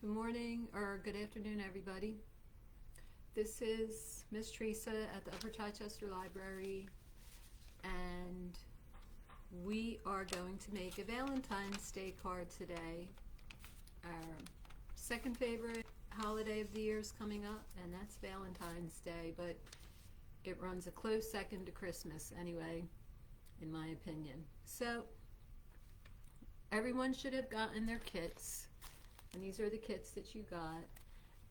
Good morning or good afternoon, everybody. This is Miss Teresa at the Upper Chichester Library, and we are going to make a Valentine's Day card today. Our second favorite holiday of the year is coming up, and that's Valentine's Day, but it runs a close second to Christmas anyway, in my opinion. So everyone should have gotten their kits, and these are the kits that you got,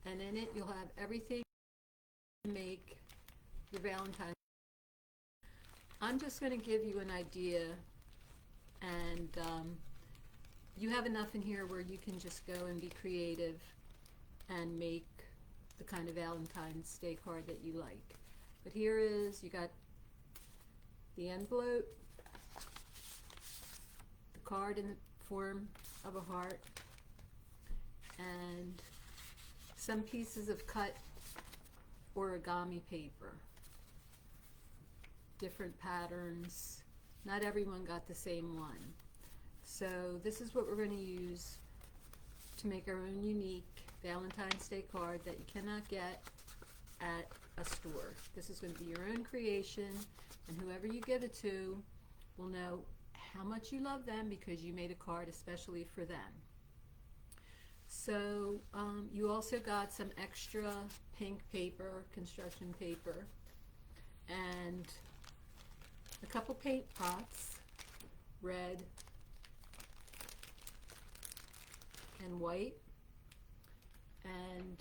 and in it you'll have everything to make your Valentine's. I'm just going to give you an idea, and you have enough in here where you can just go and be creative and make the kind of Valentine's Day card that you like. But here is, you got the envelope, the card in the form of a heart, and some pieces of cut origami paper, different patterns. Not everyone got the same one. So this is what we're going to use to make our own unique Valentine's Day card that you cannot get at a store. This is going to be your own creation, and whoever you give it to will know how much you love them because you made a card especially for them. So you also got some extra pink paper, construction paper, and a couple paint pots, red and white, and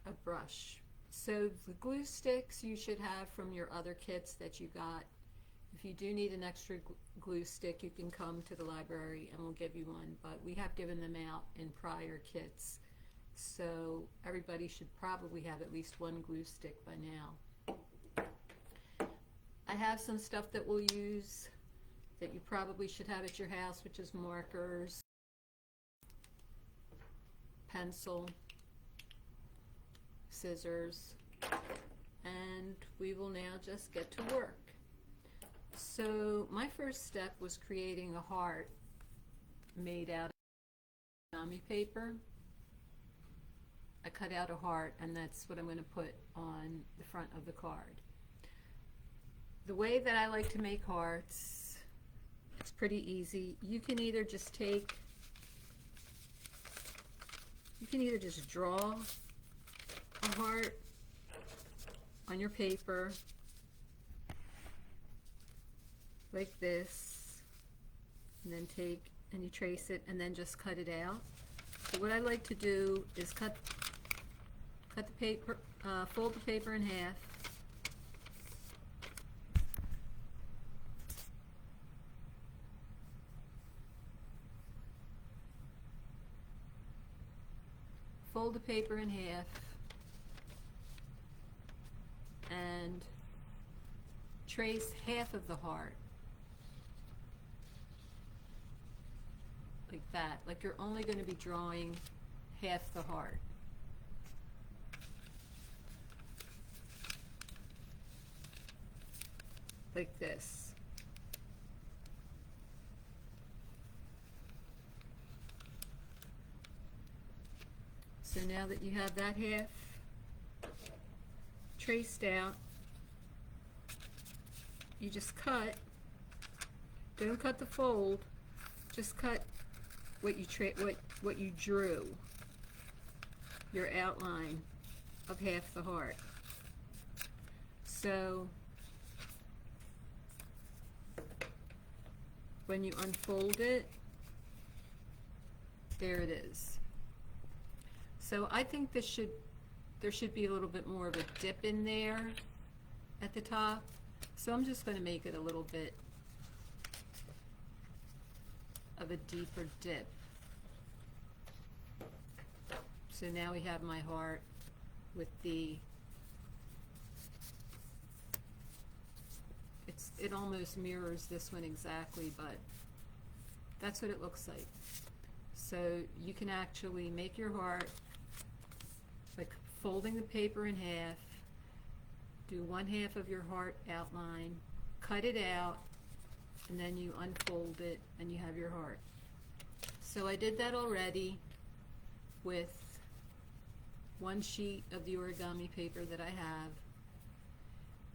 a brush. So the glue sticks you should have from your other kits that you got. If you do need an extra glue stick, you can come to the library and we'll give you one, but we have given them out in prior kits. So everybody should probably have at least one glue stick by now. I have some stuff that we'll use that you probably should have at your house, which is markers, pencil, scissors, and we will now just get to work. So my first step was creating a heart made out of origami paper. I cut out a heart, and that's what I'm going to put on the front of the card. The way that I like to make hearts, it's pretty easy. You can either just draw a heart on your paper like this, and then take and you trace it and then just cut it out. So what I like to do is cut the paper, fold the paper in half, fold the paper in half, and trace half of the heart like that, like you're only going to be drawing half the heart. Like this. So now that you have that half traced out, you just cut, don't cut the fold, just cut what you drew, your outline of half the heart. So when you unfold it, there it is. So I think there should be a little bit more of a dip in there at the top. So I'm just going to make it a little bit of a deeper dip. So now we have my heart with the, it almost mirrors this one exactly, but that's what it looks like. So you can actually make your heart like folding the paper in half, do one half of your heart outline, cut it out, and then you unfold it and you have your heart. So I did that already with one sheet of the origami paper that I have,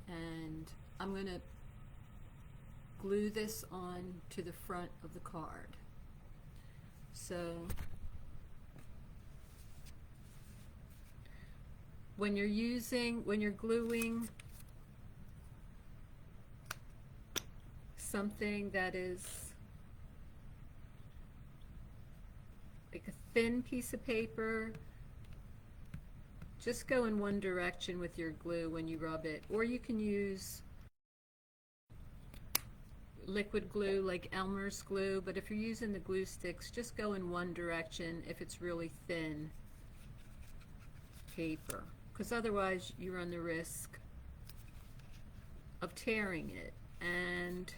and I'm going to glue this on to the front of the card. So when you're gluing something that is like a thin piece of paper, just go in one direction with your glue when you rub it, or you can use liquid glue like Elmer's glue, but if you're using the glue sticks, just go in one direction if it's really thin paper, because otherwise you run the risk of tearing it. And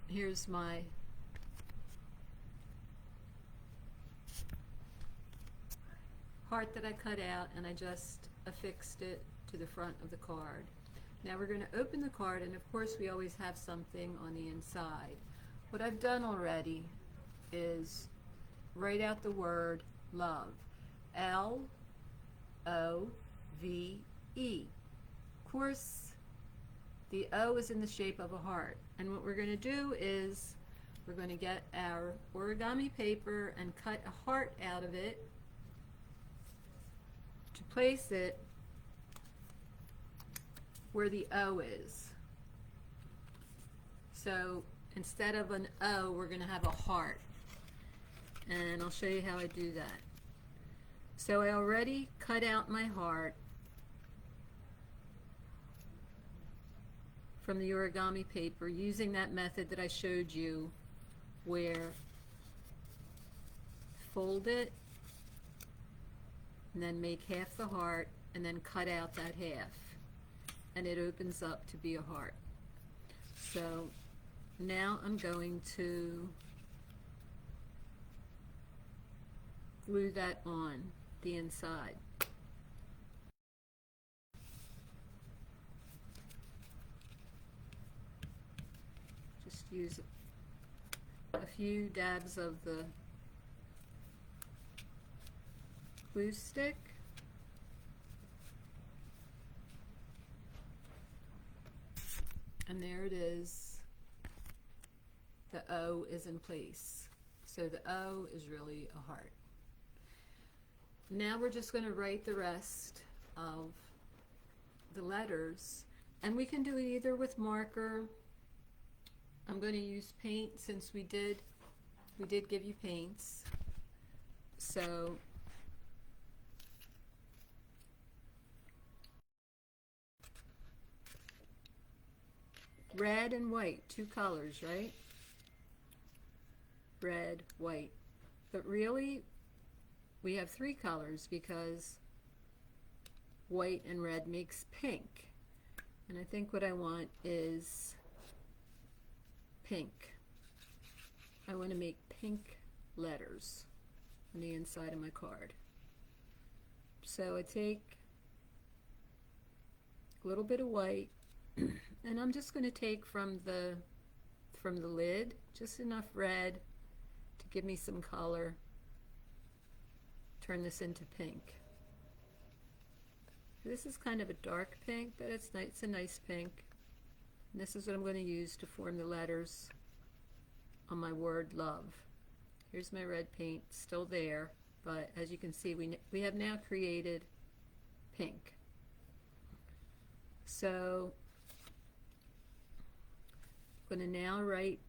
here's my heart that I cut out, and I just affixed it to the front of the card. Now we're going to open the card, and of course we always have something on the inside. What I've done already is write out the word love. L-O-V-E. Of course, the O is in the shape of a heart. And what we're going to do is we're going to get our origami paper and cut a heart out of it to place it where the O is. So instead of an O, we're going to have a heart. And I'll show you how I do that. So I already cut out my heart from the origami paper using that method that I showed you, where fold it and then make half the heart and then cut out that half, and it opens up to be a heart. So now I'm going to glue that on the inside. Just use a few dabs of the glue stick. And there it is. The O is in place. So the O is really a heart. Now we're just going to write the rest of the letters, and we can do it either with marker. I'm going to use paint since we did give you paints. So red and white, two colors, right? Red, white. But really, we have three colors because white and red makes pink. And I think what I want is pink. I want to make pink letters on the inside of my card. So I take a little bit of white, and I'm just going to take from the lid just enough red to give me some color. Turn this into pink. This is kind of a dark pink, but it's nice. It's a nice pink. And this is what I'm going to use to form the letters on my word love. Here's my red paint, still there, but as you can see, we have now created pink. So I'm going to now write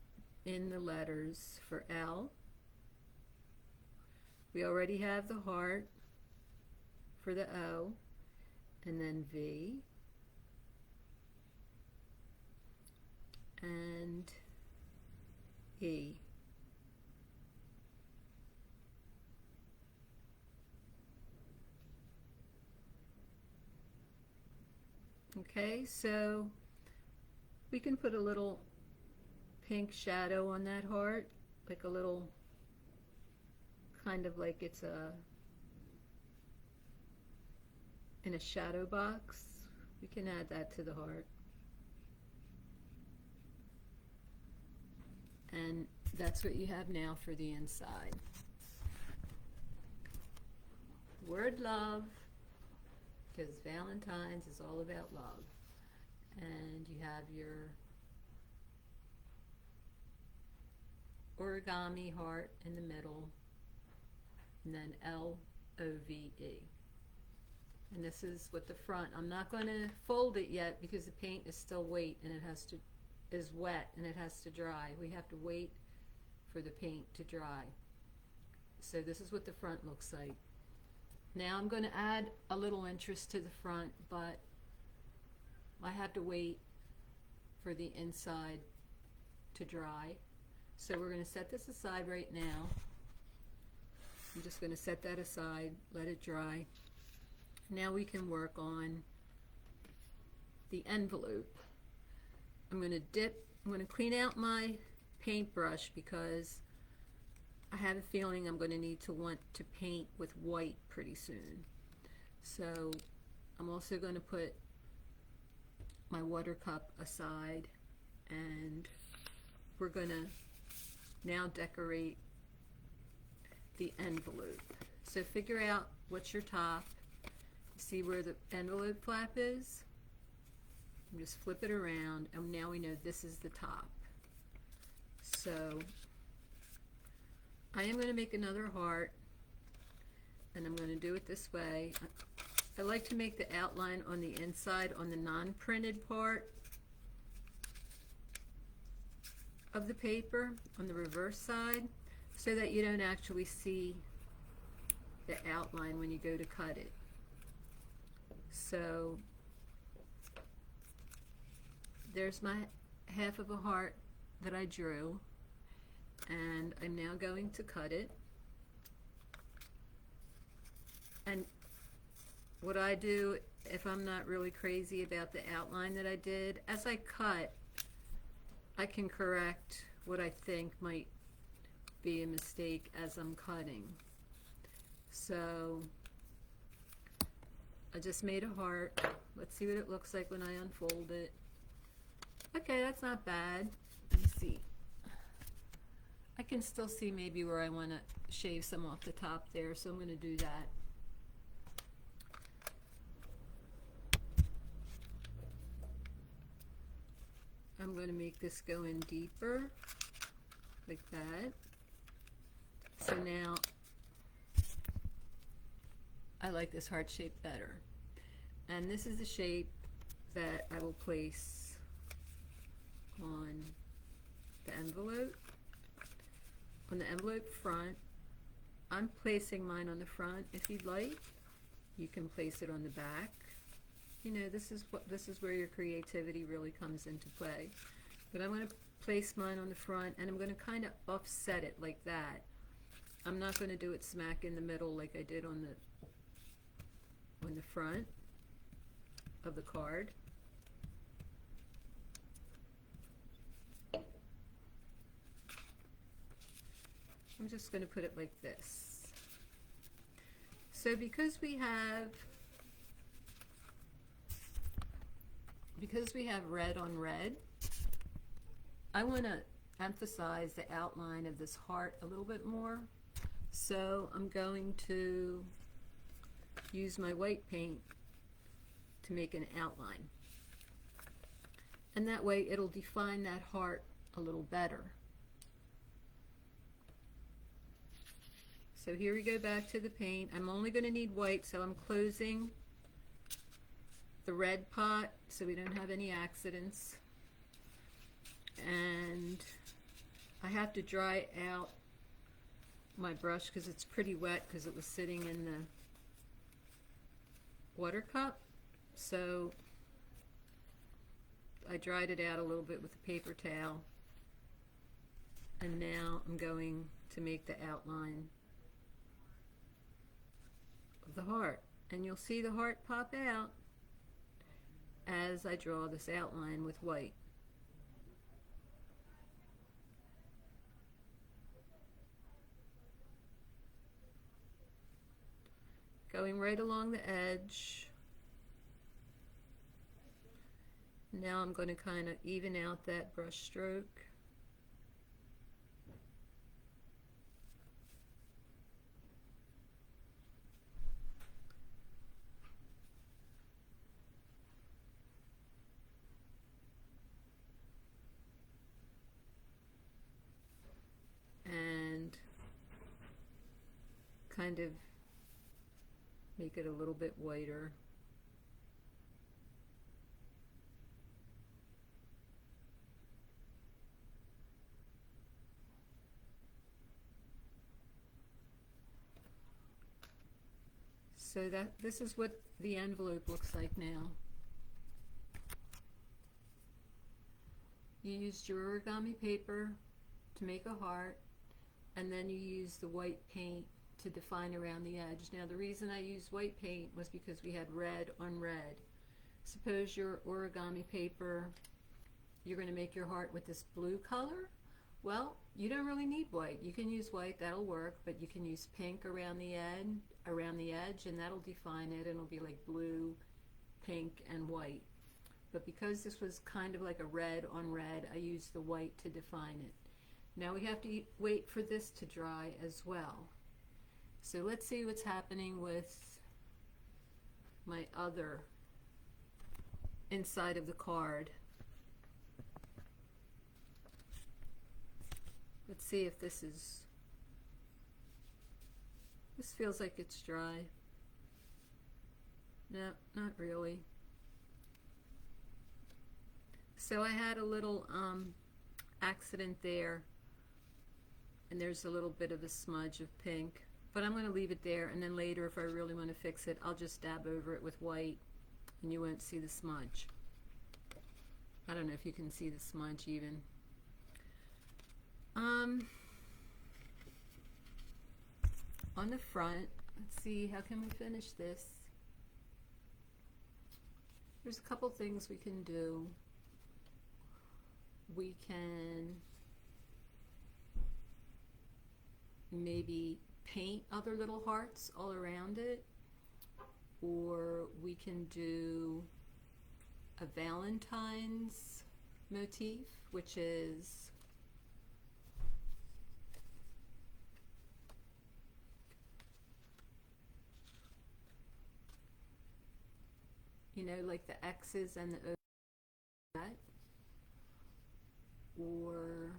in the letters for L. We already have the heart for the O, and then V, and E. Okay, so we can put a little pink shadow on that heart, like a little, kind of like it's in a shadow box. We can add that to the heart. That's what you have now for the inside. Word love, because Valentine's is all about love. And you have your origami heart in the middle, and then LOVE. And this is what the front. I'm not going to fold it yet because the paint is still wet and is wet and it has to dry. We have to wait for the paint to dry. So this is what the front looks like. Now I'm going to add a little interest to the front, but I have to wait for the inside to dry. So we're going to set this aside right now. I'm just going to set that aside, let it dry. Now we can work on the envelope. I'm going to clean out my paintbrush because I have a feeling I'm going to want to paint with white pretty soon. So I'm also going to put my water cup aside, and we're going to now decorate the envelope. So figure out what's your top. See where the envelope flap is? And just flip it around, and now we know this is the top. So I am going to make another heart, and I'm going to do it this way. I like to make the outline on the inside on the non-printed part of the paper on the reverse side, so that you don't actually see the outline when you go to cut it. So there's my half of a heart that I drew, and I'm now going to cut it. And what I do, if I'm not really crazy about the outline that I did, as I cut, I can correct what I think might be a mistake as I'm cutting. So I just made a heart. Let's see what it looks like when I unfold it. Okay, that's not bad. Let me see. I can still see maybe where I want to shave some off the top there, so I'm going to do that. I'm going to make this go in deeper, like that. So now I like this heart shape better. And this is the shape that I will place on the envelope. On the envelope front, I'm placing mine on the front. If you'd like, you can place it on the back. You know, this is where your creativity really comes into play. But I'm going to place mine on the front, and I'm going to kind of offset it like that. I'm not going to do it smack in the middle like I did on the front of the card. I'm just going to put it like this. So because we have red on red, I want to emphasize the outline of this heart a little bit more. So I'm going to use my white paint to make an outline. And that way it'll define that heart a little better. So here we go back to the paint. I'm only going to need white, so I'm closing the red pot so we don't have any accidents. And I have to dry out my brush because it's pretty wet because it was sitting in the water cup. So I dried it out a little bit with a paper towel. And now I'm going to make the outline of the heart. And you'll see the heart pop out as I draw this outline with white. Going right along the edge. Now I'm going to kind of even out that brush stroke. kind of make it a little bit whiter. So this is what the envelope looks like now. You used your origami paper to make a heart, and then you used the white paint to define around the edge. Now the reason I used white paint was because we had red on red. Suppose your origami paper, you're going to make your heart with this blue color. Well, you don't really need white. You can use white, that'll work, but you can use pink around the edge, and that'll define it, and it'll be like blue, pink, and white. But because this was kind of like a red on red, I used the white to define it. Now we have to wait for this to dry as well. So let's see what's happening with my other inside of the card. Let's see if this feels like it's dry. No, not really. So I had a little accident there, and there's a little bit of a smudge of pink, but I'm going to leave it there, and then later if I really want to fix it, I'll just dab over it with white and you won't see the smudge. I don't know if you can see the smudge even. On the front, let's see, how can we finish this? There's a couple things we can do. We can maybe paint other little hearts all around it, or we can do a Valentines motif, which is like the X's and the O's, or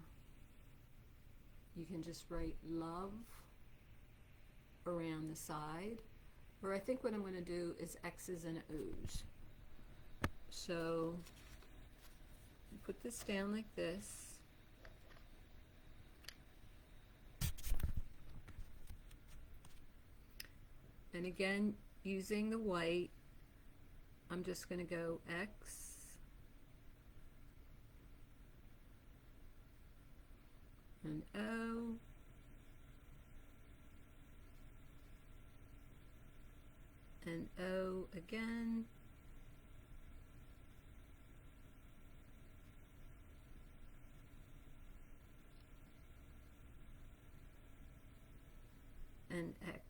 you can just write love around the side, or I think what I'm going to do is X's and O's. So put this down like this. And again, using the white, I'm just going to go X and O and O again, and X.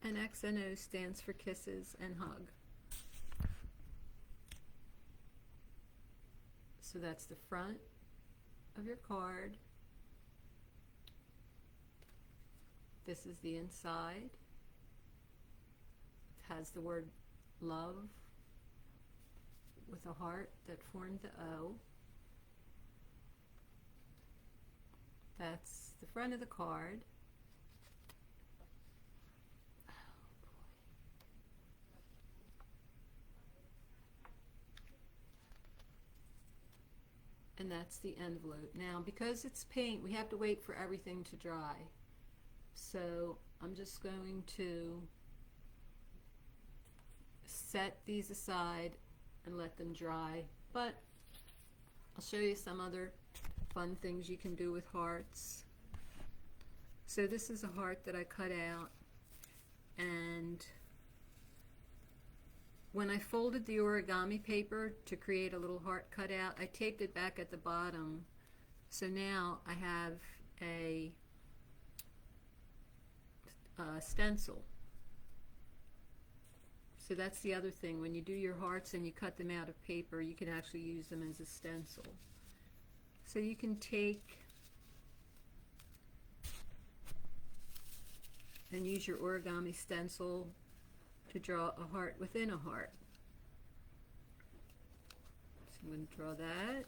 And X and O stands for kisses and hug. So that's the front of your card. This is the inside. It has the word love with a heart that formed the O. That's the front of the card. And that's the envelope. Now, because it's paint, we have to wait for everything to dry. So I'm just going to set these aside and let them dry. But I'll show you some other fun things you can do with hearts. So this is a heart that I cut out, and when I folded the origami paper to create a little heart cutout, I taped it back at the bottom. So now I have a stencil. So that's the other thing. When you do your hearts and you cut them out of paper, you can actually use them as a stencil. So you can take and use your origami stencil to draw a heart within a heart. So I'm going to draw that.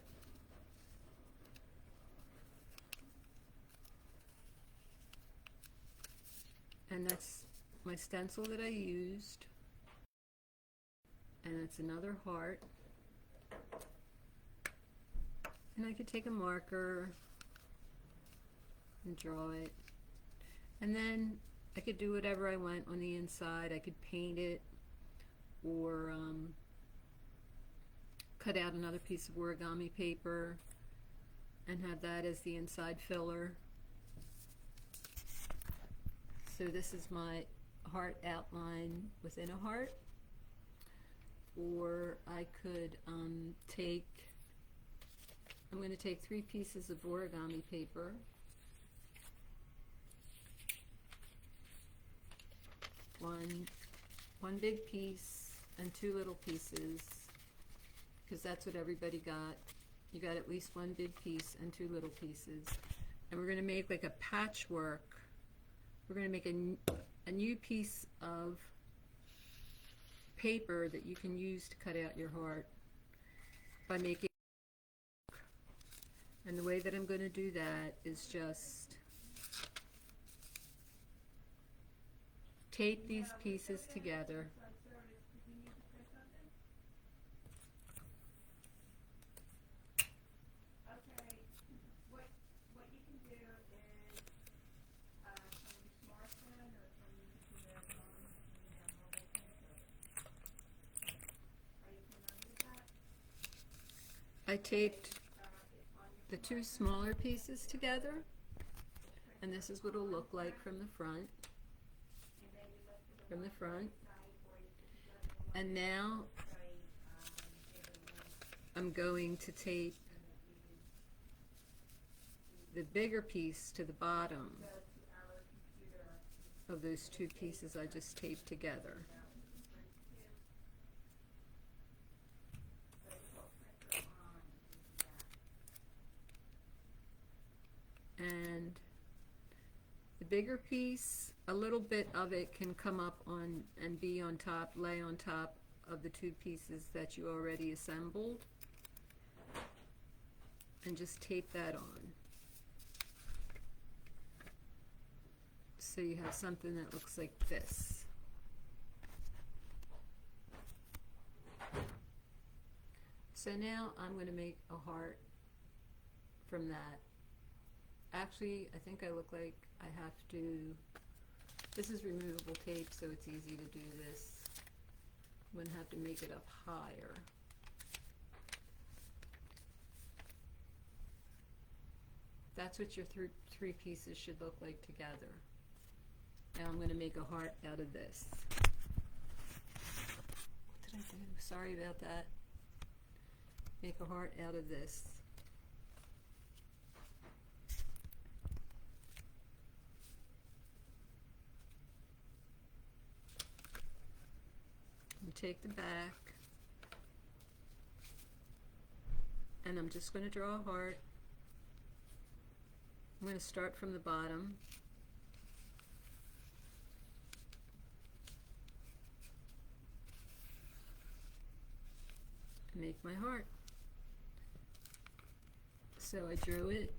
And that's my stencil that I used. And it's another heart. And I could take a marker and draw it. And then I could do whatever I want on the inside. I could paint it, or cut out another piece of origami paper and have that as the inside filler. So this is my heart outline within a heart. Or I could I'm going to take 3 pieces of origami paper, one big piece and 2 little pieces, because that's what everybody got. You got at least 1 big piece and 2 little pieces. And we're going to make like a patchwork. We're going to make a new piece of paper that you can use to cut out your heart by making. And the way that I'm going to do that is just tape these pieces together. I taped the 2 smaller pieces together, and this is what it'll look like from the front. And now I'm going to tape the bigger piece to the bottom of those 2 pieces I just taped together. And the bigger piece, a little bit of it can come up on and be on top, lay on top of the 2 pieces that you already assembled, and just tape that on. So you have something that looks like this. So now I'm going to make a heart from that. Actually, I think I look like I have to, this is removable tape, so it's easy to do this. I'm going to have to make it up higher. That's what your 3 pieces should look like together. Now I'm going to make a heart out of this. What did I do? Sorry about that. Make a heart out of this. Take the back, and I'm just going to draw a heart. I'm going to start from the bottom, and make my heart. So I drew it,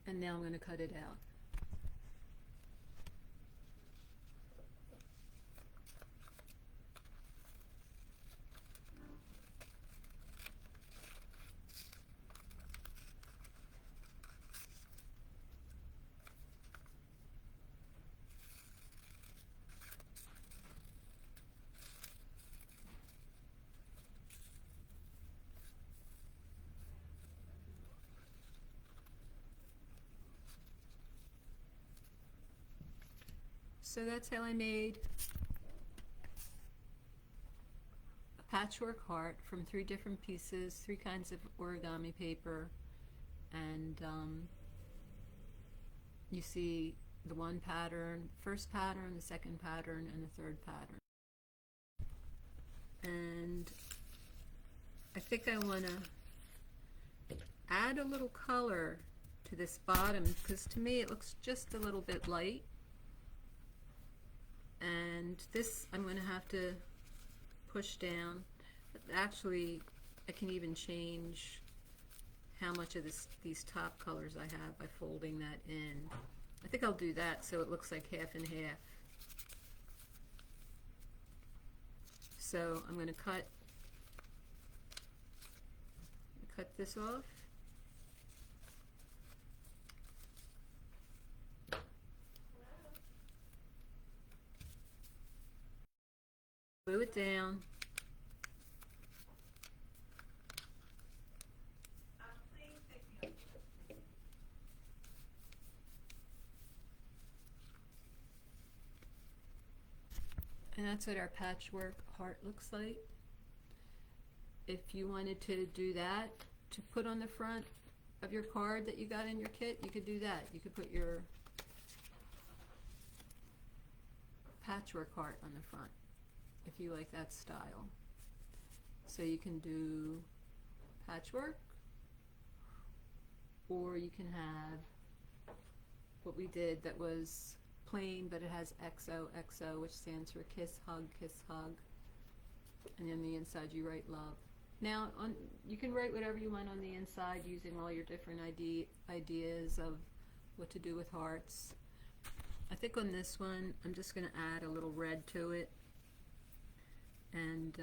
and now I'm going to cut it out. So that's how I made a patchwork heart from 3 different pieces, 3 kinds of origami paper, and you see the 1 pattern, first pattern, the 2nd pattern, and the 3rd pattern. And I think I want to add a little color to this bottom, because to me it looks just a little bit light. And this I'm going to have to push down. But actually, I can even change how much of these top colors I have by folding that in. I think I'll do that so it looks like half and half. So I'm going to cut this off. Glue it down. And that's what our patchwork heart looks like. If you wanted to do that, to put on the front of your card that you got in your kit, you could do that. You could put your patchwork heart on the front, if you like that style. So you can do patchwork, or you can have what we did that was plain, but it has XOXO, which stands for kiss, hug, and on the inside you write love. Now, you can write whatever you want on the inside using all your different ideas of what to do with hearts. I think on this one, I'm just going to add a little red to it, and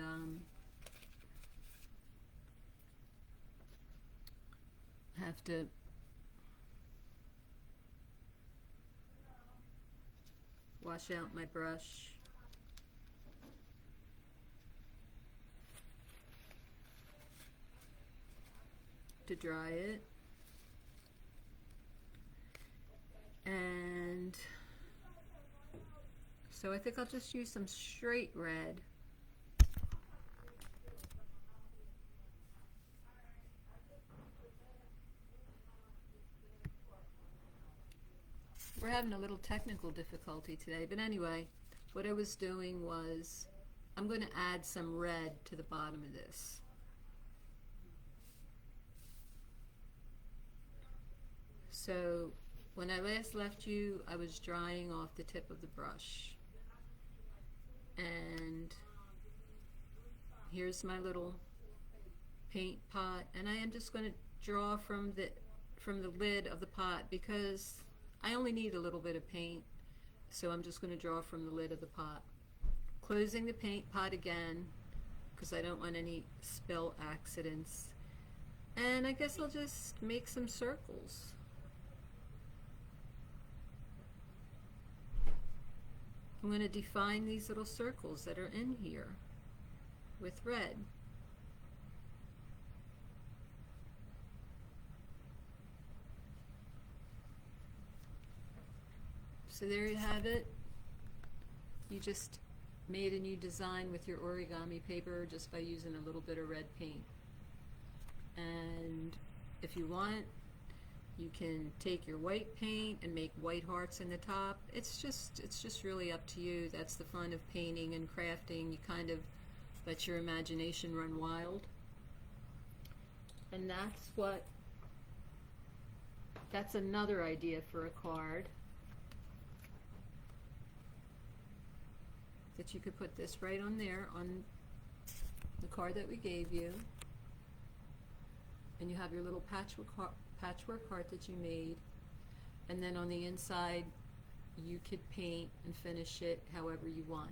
have to wash out my brush. To dry it. And so I think I'll just use some straight red. We're having a little technical difficulty today, but anyway, what I was doing was I'm going to add some red to the bottom of this. So when I last left you, I was drying off the tip of the brush. And here's my little paint pot, and I am just going to draw from the lid of the pot because I only need a little bit of paint, so I'm just going to draw from the lid of the pot. Closing the paint pot again because I don't want any spill accidents. And I guess I'll just make some circles. I'm going to define these little circles that are in here with red. So there you have it. You just made a new design with your origami paper just by using a little bit of red paint. And if you want, you can take your white paint and make white hearts in the top. It's just really up to you. That's the fun of painting and crafting. You kind of let your imagination run wild. And that's another idea for a card. That you could put this right on there on the card that we gave you. And you have your little patchwork heart that you made, and then on the inside you could paint and finish it however you want.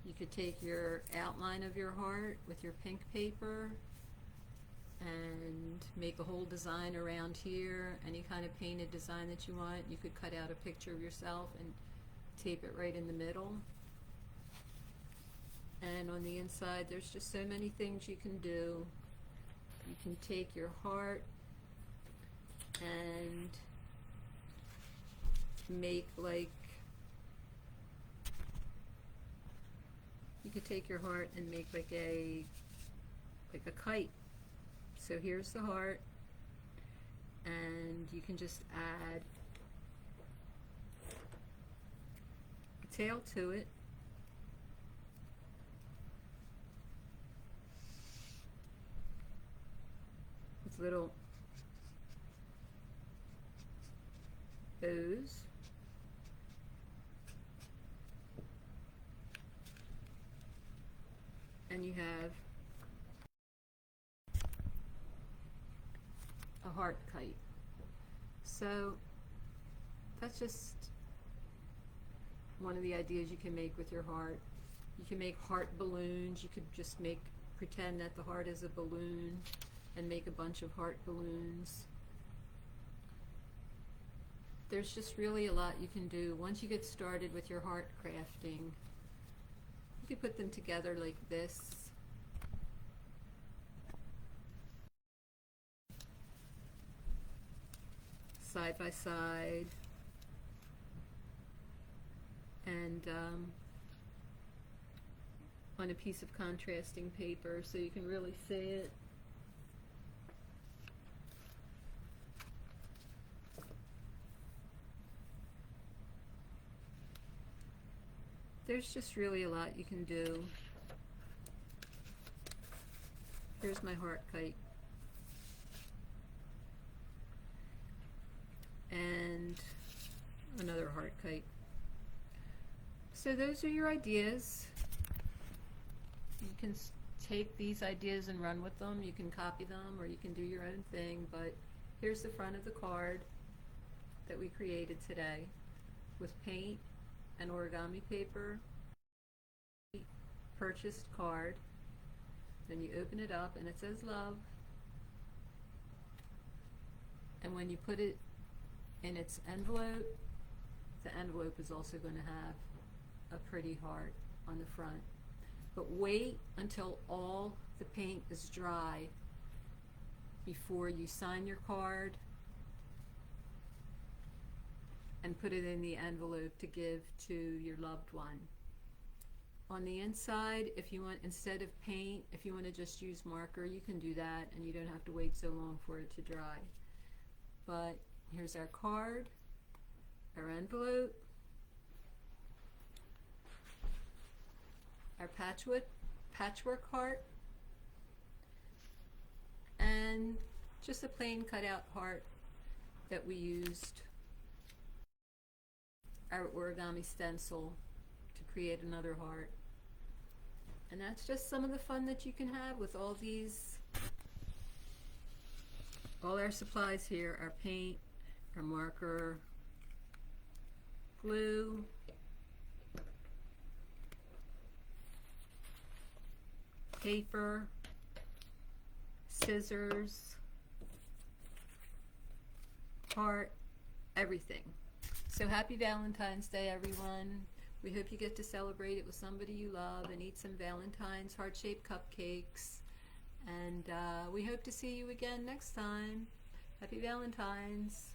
You could take your outline of your heart with your pink paper and make a whole design around here, any kind of painted design that you want. You could cut out a picture of yourself and tape it right in the middle. And on the inside there's just so many things you can do. You can take your heart and make you could take your heart and make like a kite. So here's the heart, and you can just add a tail to it. With little bows. And you have heart kite. So that's just one of the ideas you can make with your heart. You can make heart balloons. You could just pretend that the heart is a balloon and make a bunch of heart balloons. There's just really a lot you can do. Once you get started with your heart crafting, you can put them together like this. Side by side. And on a piece of contrasting paper so you can really see it. There's just really a lot you can do. Here's my heart kite. And another heart kite. So those are your ideas. You can take these ideas and run with them. You can copy them or you can do your own thing, but here's the front of the card that we created today with paint and origami paper. Purchased card. Then you open it up and it says love. And when you put it in its envelope, the envelope is also going to have a pretty heart on the front. But wait until all the paint is dry before you sign your card and put it in the envelope to give to your loved one. On the inside, if you want, instead of paint, if you want to just use marker, you can do that and you don't have to wait so long for it to dry. But here's our card, our envelope, our patchwork heart, and just a plain cutout heart that we used our origami stencil to create another heart. And that's just some of the fun that you can have with all these, all our supplies here, our paint, our marker, glue, paper, scissors, heart, everything. So happy Valentine's Day, everyone. We hope you get to celebrate it with somebody you love and eat some Valentine's heart-shaped cupcakes. And we hope to see you again next time. Happy Valentine's.